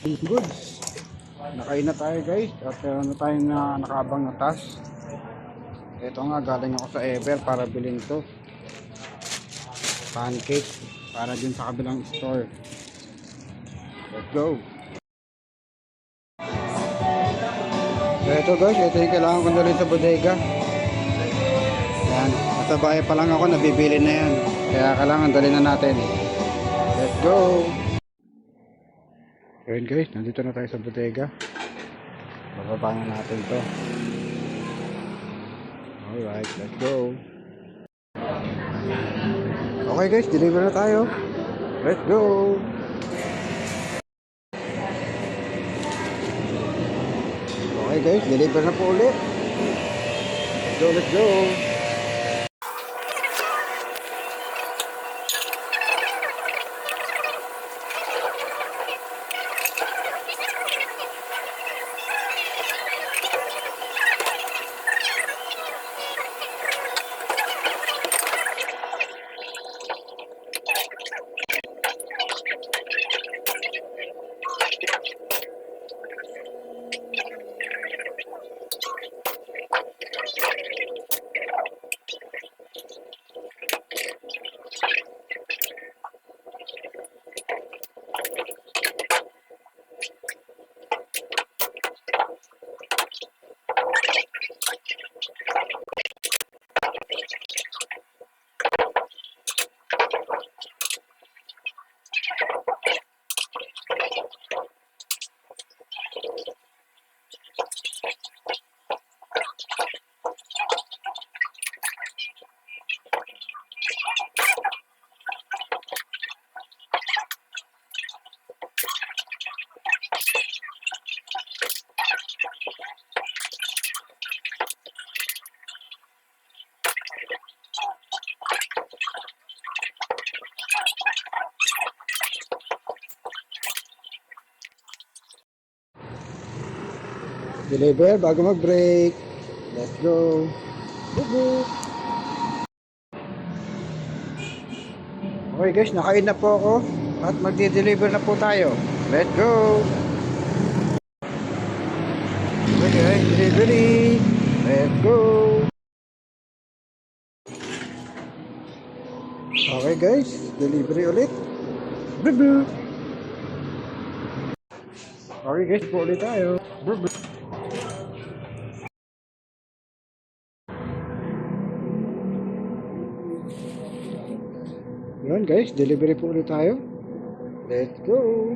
Goods. Nakain na tayo guys. At meron na tayong nakaabang na task. Ito nga, galing ako sa Ever para bilhin to. Pancake. Para din sa kabilang store. Let's go. So ito guys, ito yung kailangan kong dalhin sa bodega. Yan. Nasa bahay pa lang ako, nabibili na yan. Kaya kailangan dalhin na natin. Let's go. Ayun guys, nandito na tayo sa bodega. Bababa na natin to. Alright, let's go. Okay guys, deliver na tayo. Let's go. Okay guys, deliver na po ulit. Let's go, let's go. Deliver bago mag-break. Let's go. Bubu. Okay guys, nakain na po ako at magde-deliver na po tayo. Let's go. Okay guys, delivery. Let's go. Okay guys, delivery ulit. Bubu. Okay guys, po ulit tayo. Bubu. Yun guys, delivery po ulit tayo. Let's go.